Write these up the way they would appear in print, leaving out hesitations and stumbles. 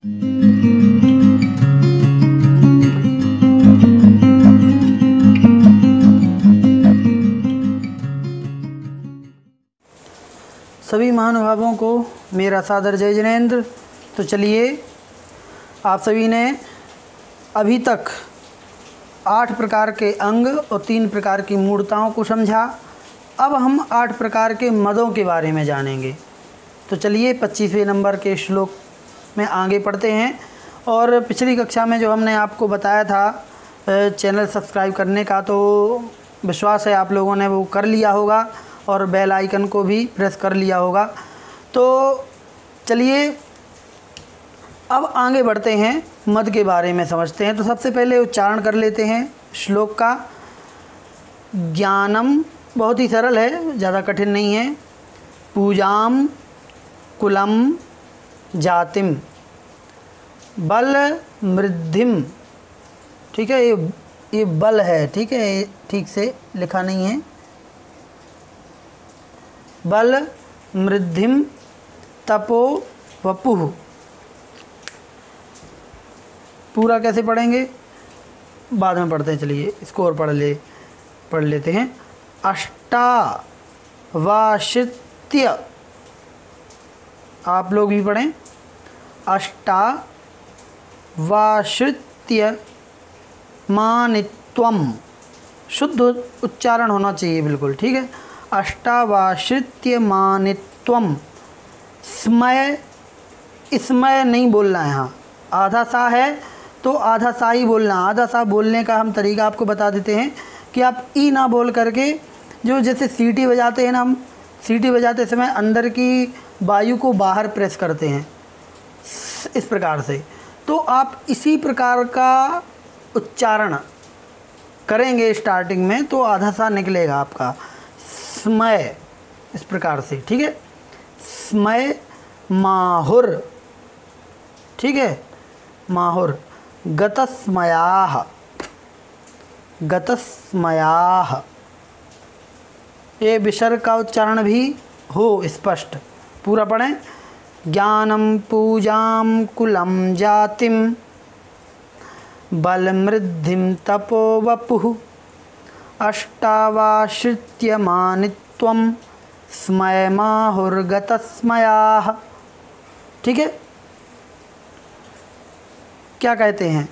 सभी महानुभावों को मेरा सादर जय जिनेंद्र। तो चलिए, आप सभी ने अभी तक 8 प्रकार के अंग और 3 प्रकार की मूर्ताओं को समझा। अब हम 8 प्रकार के मदों के बारे में जानेंगे। तो चलिए 25वें नंबर के श्लोक में आगे पढ़ते हैं। और पिछली कक्षा में जो हमने आपको बताया था चैनल सब्सक्राइब करने का, तो विश्वास है आप लोगों ने वो कर लिया होगा और बेल आइकन को भी प्रेस कर लिया होगा। तो चलिए अब आगे बढ़ते हैं, मद के बारे में समझते हैं। तो सबसे पहले उच्चारण कर लेते हैं श्लोक का। ज्ञानम बहुत ही सरल है, ज़्यादा कठिन नहीं है। पूजाम कुलम जातिम बल मृद्धिम, ठीक है, ये बल है, ठीक है, ठीक से लिखा नहीं है। बल मृद्धिम तपो वपुः, पूरा कैसे पढ़ेंगे बाद में पढ़ते हैं। चलिए इसको और पढ़ लेते हैं। अष्टावाशित्य, आप लोग भी पढ़ें। अष्टावाशित्य मानित्वम, शुद्ध उच्चारण होना चाहिए बिल्कुल, ठीक है। अष्टावाश्रित्य मानित्वम। स्मय, स्मय नहीं बोलना है, यहाँ आधा सा है तो आधा सा ही बोलना। आधा सा बोलने का हम तरीका आपको बता देते हैं कि आप ई ना बोल करके, जो जैसे सीटी बजाते हैं ना, हम सीटी बजाते समय अंदर की वायु को बाहर प्रेस करते हैं इस प्रकार से। तो आप इसी प्रकार का उच्चारण करेंगे स्टार्टिंग में, तो आधा सा निकलेगा आपका। स्मय, इस प्रकार से, ठीक है। स्मय माहुर, ठीक है, माहुर। गतस्मयाः, गतस्मयाः, ये विसर्ग का उच्चारण भी हो स्पष्ट। पूरा पढ़ें। ज्ञानम पूजाम कुलम जातिम बलमृद्धिम तपो वपुः अष्टावाश्रित्य मानित्वम स्मय माहुर्गतस्मयाः, ठीक है। क्या कहते हैं?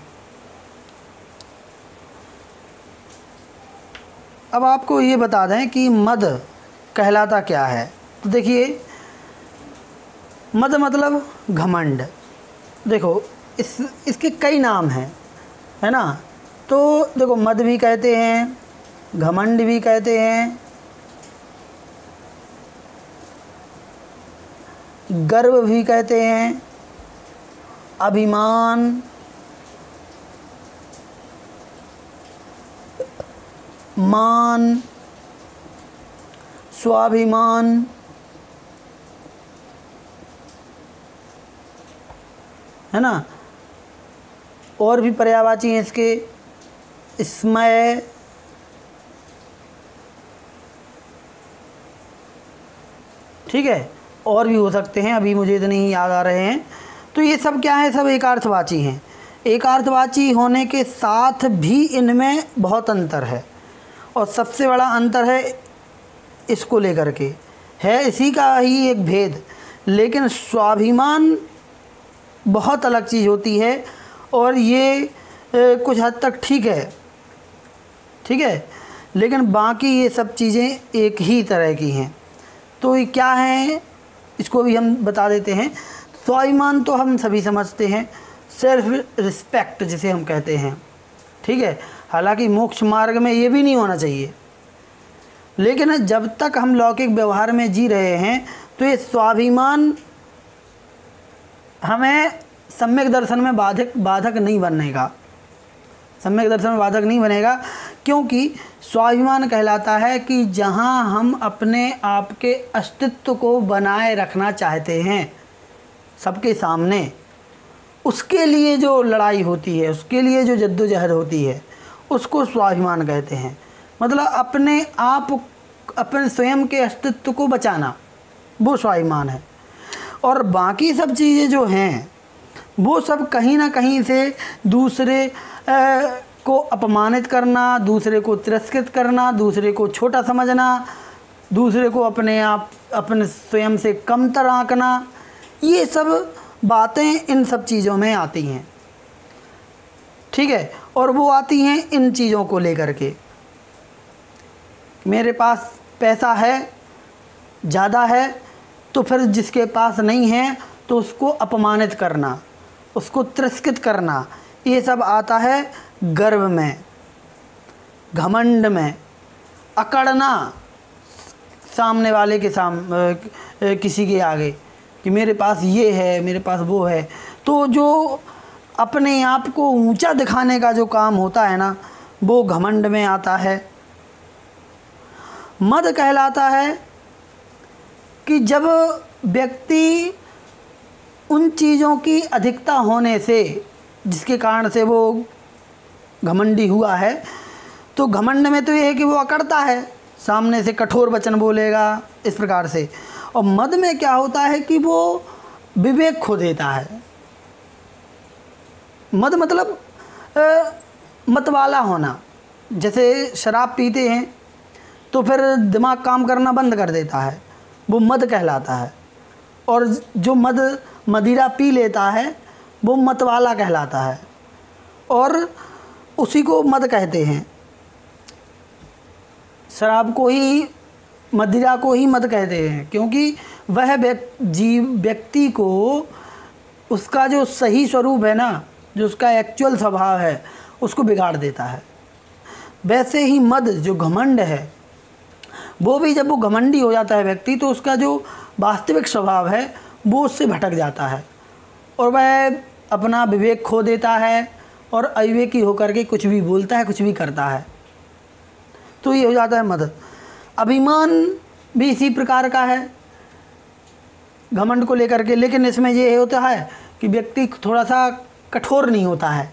अब आपको ये बता दें कि मद कहलाता क्या है। तो देखिए, मद मतलब घमंड। देखो इसके कई नाम हैं, है ना। तो देखो, मद भी कहते हैं, घमंड भी कहते हैं, गर्व भी कहते हैं, अभिमान, मान, स्वाभिमान, है ना। और भी पर्यायवाची हैं इसके। स्मय, ठीक है, और भी हो सकते हैं, अभी मुझे इतने ही याद आ रहे हैं। तो ये सब क्या है, सब एकार्थवाची हैं। एकार्थवाची होने के साथ भी इनमें बहुत अंतर है, और सबसे बड़ा अंतर है इसको लेकर के है, इसी का ही एक भेद। लेकिन स्वाभिमान बहुत अलग चीज़ होती है, और ये कुछ हद तक ठीक है, ठीक है, लेकिन बाकी ये सब चीज़ें एक ही तरह की हैं। तो ये क्या है, इसको भी हम बता देते हैं। स्वाभिमान तो हम सभी समझते हैं, सेल्फ रिस्पेक्ट जिसे हम कहते हैं, ठीक है। हालांकि मोक्ष मार्ग में ये भी नहीं होना चाहिए, लेकिन जब तक हम लौकिक व्यवहार में जी रहे हैं तो ये स्वाभिमान हमें सम्यक दर्शन में बाधक नहीं बनेगा, सम्यक दर्शन में बाधक नहीं बनेगा। क्योंकि स्वाभिमान कहलाता है कि जहाँ हम अपने आप के अस्तित्व को बनाए रखना चाहते हैं सबके सामने, उसके लिए जो लड़ाई होती है, उसके लिए जो जद्दोजहद होती है, उसको स्वाभिमान कहते हैं। मतलब अपने आप, अपने स्वयं के अस्तित्व को बचाना, वो स्वाभिमान है। और बाकी सब चीज़ें जो हैं, वो सब कहीं ना कहीं से दूसरे को अपमानित करना, दूसरे को तिरस्कृत करना, दूसरे को छोटा समझना, दूसरे को अपने स्वयं से कमतर आंकना, ये सब बातें इन सब चीज़ों में आती हैं। ठीक है, और वो आती हैं इन चीज़ों को लेकर के, मेरे पास पैसा है, ज़्यादा है, तो फिर जिसके पास नहीं है तो उसको अपमानित करना, उसको तिरस्कृत करना, ये सब आता है गर्व में, घमंड में, अकड़ना सामने वाले के किसी के आगे कि मेरे पास ये है, मेरे पास वो है। तो जो अपने आप को ऊंचा दिखाने का जो काम होता है ना, वो घमंड में आता है। मद कहलाता है कि जब व्यक्ति उन चीज़ों की अधिकता होने से, जिसके कारण से वो घमंडी हुआ है, तो घमंड में तो ये है कि वो अकड़ता है, सामने से कठोर वचन बोलेगा, इस प्रकार से। और मद में क्या होता है कि वो विवेक खो देता है। मद मतलब मतवाला होना। जैसे शराब पीते हैं तो फिर दिमाग काम करना बंद कर देता है, वो मद कहलाता है। और जो मदिरा पी लेता है वो मतवाला कहलाता है, और उसी को मद कहते हैं। शराब को ही, मदिरा को ही मद कहते हैं, क्योंकि वह व्यक्ति को उसका जो सही स्वरूप है ना, जो उसका एक्चुअल स्वभाव है, उसको बिगाड़ देता है। वैसे ही मद, जो घमंड है, वो भी जब वो घमंडी हो जाता है व्यक्ति, तो उसका जो वास्तविक स्वभाव है वो उससे भटक जाता है, और वह अपना विवेक खो देता है, और अविवेकी होकर के कुछ भी बोलता है, कुछ भी करता है। तो ये हो जाता है मद। अभिमान भी इसी प्रकार का है, घमंड को लेकर के। लेकिन इसमें ये होता है कि व्यक्ति थोड़ा सा कठोर नहीं होता है,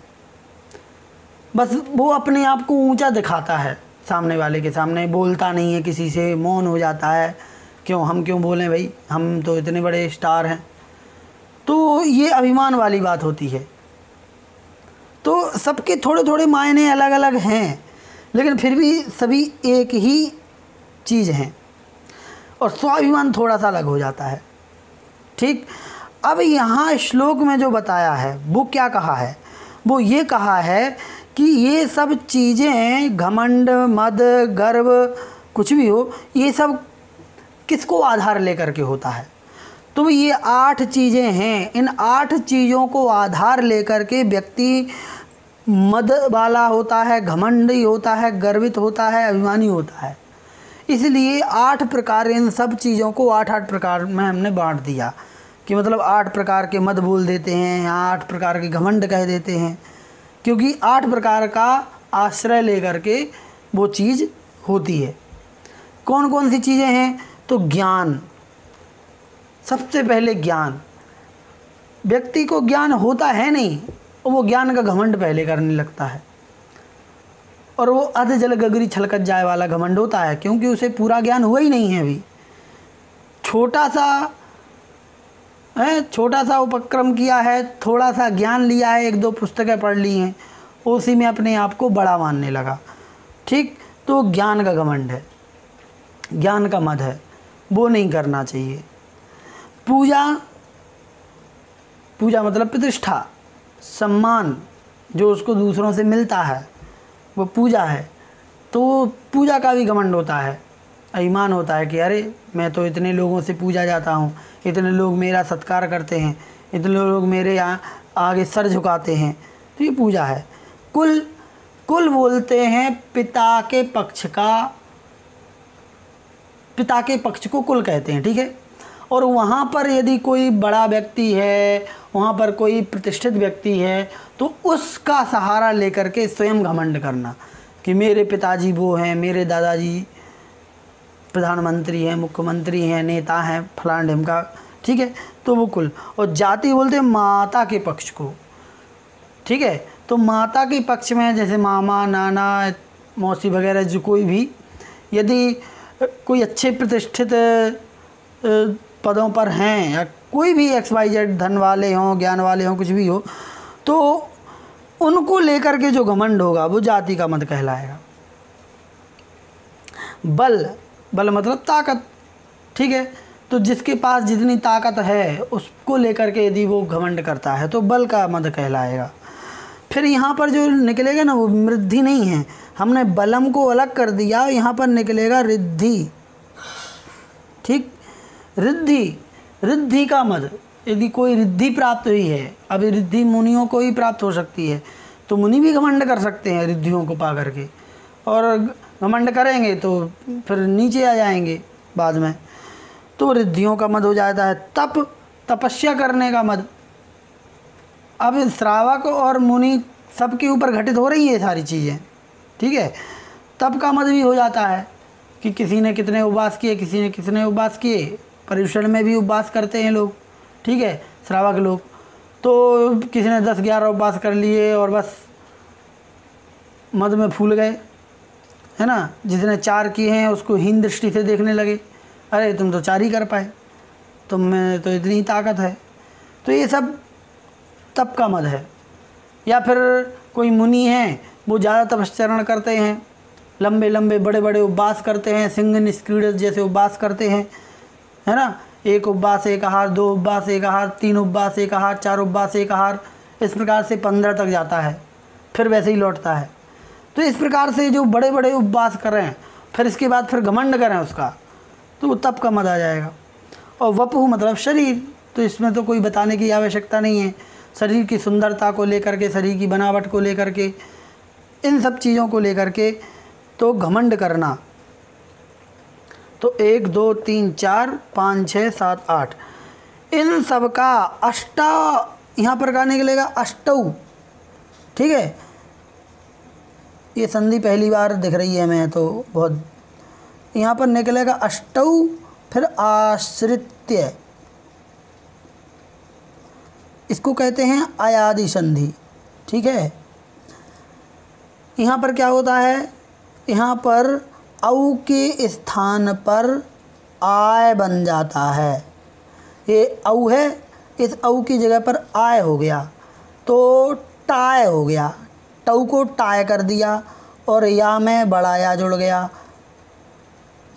बस वो अपने आप को ऊंचा दिखाता है, सामने वाले के सामने बोलता नहीं है किसी से, मौन हो जाता है। हम क्यों बोलें भाई, हम तो इतने बड़े स्टार हैं। तो ये अभिमान वाली बात होती है। तो सबके थोड़े थोड़े मायने अलग अलग हैं, लेकिन फिर भी सभी एक ही चीज़ हैं, और स्वाभिमान थोड़ा सा अलग हो जाता है। ठीक, अब यहाँ श्लोक में जो बताया है वो क्या कहा है? वो ये कहा है कि ये सब चीज़ें, घमंड, मद, गर्व, कुछ भी हो, ये सब किसको आधार लेकर के होता है? तो ये 8 चीज़ें हैं। इन 8 चीज़ों को आधार लेकर के व्यक्ति मद वाला होता है, घमंडी होता है, गर्वित होता है, अभिमानी होता है। इसलिए 8 प्रकार, इन सब चीज़ों को 8-8 प्रकार में हमने बांट दिया, कि मतलब 8 प्रकार के मद बोल देते हैं, या 8 प्रकार के घमंड कह देते हैं, क्योंकि 8 प्रकार का आश्रय लेकर के वो चीज़ होती है। कौन कौन सी चीज़ें हैं? तो ज्ञान, सबसे पहले ज्ञान। व्यक्ति को ज्ञान होता है नहीं, और वो ज्ञान का घमंड पहले करने लगता है, और वो अध जल गगरी छलकत जाए वाला घमंड होता है, क्योंकि उसे पूरा ज्ञान हुआ ही नहीं है। अभी छोटा सा उपक्रम किया है, थोड़ा सा ज्ञान लिया है, 1-2 पुस्तकें पढ़ ली हैं, उसी में अपने आप को बड़ा मानने लगा। ठीक, तो ज्ञान का घमंड है, ज्ञान का मद है, वो नहीं करना चाहिए। पूजा मतलब प्रतिष्ठा, सम्मान जो उसको दूसरों से मिलता है, वो पूजा है। तो पूजा का भी घमंड होता है, अभिमान होता है कि अरे मैं तो इतने लोगों से पूजा जाता हूँ, इतने लोग मेरा सत्कार करते हैं, इतने लोग मेरे आगे सर झुकाते हैं, तो ये पूजा है। कुल बोलते हैं पिता के पक्ष को कुल कहते हैं। ठीक है, और वहाँ पर यदि कोई बड़ा व्यक्ति है, वहाँ पर कोई प्रतिष्ठित व्यक्ति है, तो उसका सहारा लेकर के स्वयं घमंड करना कि मेरे पिताजी वो हैं, मेरे दादाजी प्रधानमंत्री हैं, मुख्यमंत्री हैं, नेता हैं, फलान ढिमका। ठीक है, तो वो कुल। और जाति बोलते हैं माता के पक्ष को। ठीक है, तो माता के पक्ष में जैसे मामा, नाना, मौसी वगैरह, जो कोई भी यदि कोई अच्छे प्रतिष्ठित पदों पर हैं या कोई भी XYZ धन वाले हों, ज्ञान वाले हों, कुछ भी हो, तो उनको लेकर के जो घमंड होगा वो जाति का मद कहलाएगा। बल, बल मतलब ताकत, ठीक है। तो जिसके पास जितनी ताकत है उसको लेकर के यदि वो घमंड करता है तो बल का मद कहलाएगा। फिर यहाँ पर जो निकलेगा ना वो मृद्धि नहीं है, हमने बलम को अलग कर दिया, यहाँ पर निकलेगा रिद्धि, ठीक। रिद्धि, रिद्धि का मद, यदि कोई रिद्धि प्राप्त हुई है, अभी रिद्धि मुनियों को ही प्राप्त हो सकती है, तो मुनि भी घमंड कर सकते हैं रिद्धियों को पा करके, और घमंड करेंगे तो फिर नीचे आ जाएंगे बाद में, तो रिद्धियों का मद हो जाता है। तप, तपस्या करने का मद। अब श्रावक और मुनि सबके ऊपर घटित हो रही है ये सारी चीज़ें, ठीक है। तप का मद भी हो जाता है कि किसी ने कितने उपवास किए, किसी ने कितने उपवास किए, पर्युषण में भी उपवास करते हैं लोग, ठीक है, श्रावक लोग। तो किसी ने 10-11 उपवास कर लिए और बस मद में फूल गए, है ना। जिसने 4 किए हैं उसको हीन दृष्टि से देखने लगे, अरे तुम तो 4 ही कर पाए, तुम में तो इतनी ताकत है। तो ये सब तप का मद है। या फिर कोई मुनि हैं, वो ज़्यादा तपश्चरण करते हैं, लंबे लंबे बड़े बड़े उपवास करते हैं, सिंह निष्क्रीड जैसे उपवास करते हैं, है ना। 1 उपवास 1 आहार, 2 उपवास 1 आहार, 3 उपवास 1 आहार, 4 उपवास 1 आहार, इस प्रकार से 15 तक जाता है, फिर वैसे ही लौटता है। तो इस प्रकार से जो बड़े बड़े उपवास करें, फिर इसके बाद फिर घमंड करें उसका, तो वो तप का मद आ जाएगा। और वपुः मतलब शरीर, तो इसमें तो कोई बताने की आवश्यकता नहीं है। शरीर की सुंदरता को लेकर के, शरीर की बनावट को लेकर के, इन सब चीज़ों को लेकर के तो घमंड करना। तो 1 2 3 4 5 6 7 8 इन सब का अष्टा यहाँ पर का निकलेगा अष्टौ, ठीक है। ये संधि पहली बार दिख रही है मैं तो बहुत, यहाँ पर निकलेगा अष्टौ, फिर आश्रित्य, इसको कहते हैं आयादि संधि, ठीक है। यहाँ पर क्या होता है, यहाँ पर औ के स्थान पर आय बन जाता है। ये औ है, इस औ की जगह पर आय हो गया तो टाय हो गया, टऊ को टाय कर दिया और या में बड़ा या जुड़ गया,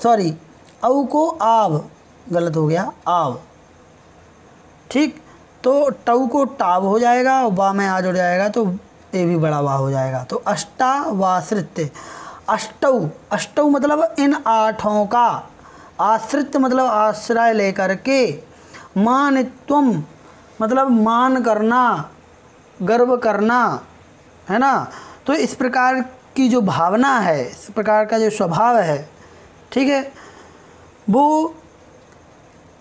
सॉरी औ को आव, गलत हो गया, आव, ठीक। तो टऊ को टाव हो जाएगा और वा में आ जुड़ जाएगा तो ये भी बड़ा वा हो जाएगा। तो अष्टावाश्रित्य, अष्टौ, अष्टौ मतलब इन 8 का, आश्रित मतलब आश्रय लेकर के, मानित्वम मतलब मान करना, गर्व करना, है ना। तो इस प्रकार की जो भावना है, इस प्रकार का जो स्वभाव है, ठीक है, वो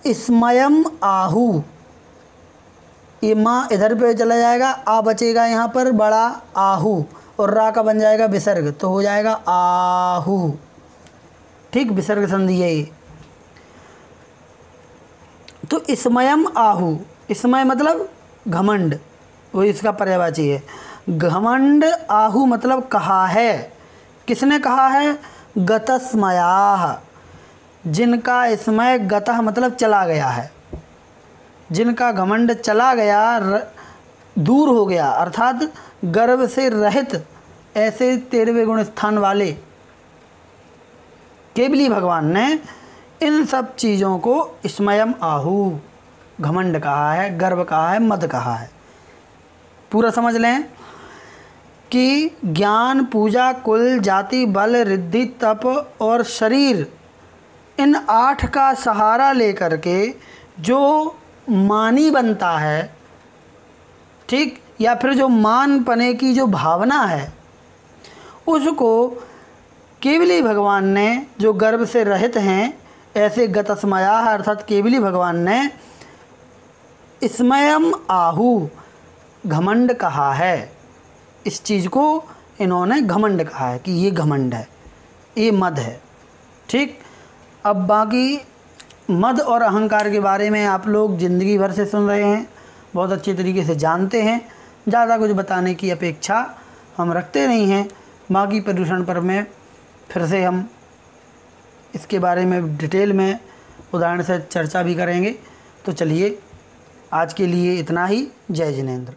स्मयम आहु, ये माँ इधर पे चला जाएगा, आ बचेगा यहाँ पर बड़ा आहु, और रा का बन जाएगा विसर्ग, तो हो जाएगा आहु, ठीक, विसर्ग संधि है ये। तो स्मयम आहु, स्मय मतलब घमंड, वो इसका पर्यायवाची है। घमंड आहु मतलब कहा है, किसने कहा है, गतस्मयाः, जिनका स्मय गतः मतलब चला गया है, जिनका घमंड चला गया, दूर हो गया, अर्थात गर्व से रहित, ऐसे 13वें गुण स्थान वाले केवली भगवान ने इन सब चीज़ों को स्मयम आहु, घमंड कहा है, गर्व कहा है, मद कहा है। पूरा समझ लें कि ज्ञान, पूजा, कुल, जाति, बल, रिद्धि, तप और शरीर, इन 8 का सहारा लेकर के जो मानी बनता है, ठीक, या फिर जो मान पने की जो भावना है, उसको केवली भगवान ने, जो गर्भ से रहित हैं, ऐसे गतस्मया अर्थात केवली भगवान ने स्मयम आहु, घमंड कहा है। इस चीज़ को इन्होंने घमंड कहा है कि ये घमंड है, ये मद है, ठीक। अब बाकी मद और अहंकार के बारे में आप लोग ज़िंदगी भर से सुन रहे हैं, बहुत अच्छे तरीके से जानते हैं, ज़्यादा कुछ बताने की अपेक्षा हम रखते नहीं हैं। बाकी पर्युषण पर्व में फिर से हम इसके बारे में डिटेल में उदाहरण से चर्चा भी करेंगे। तो चलिए आज के लिए इतना ही। जय जिनेंद्र।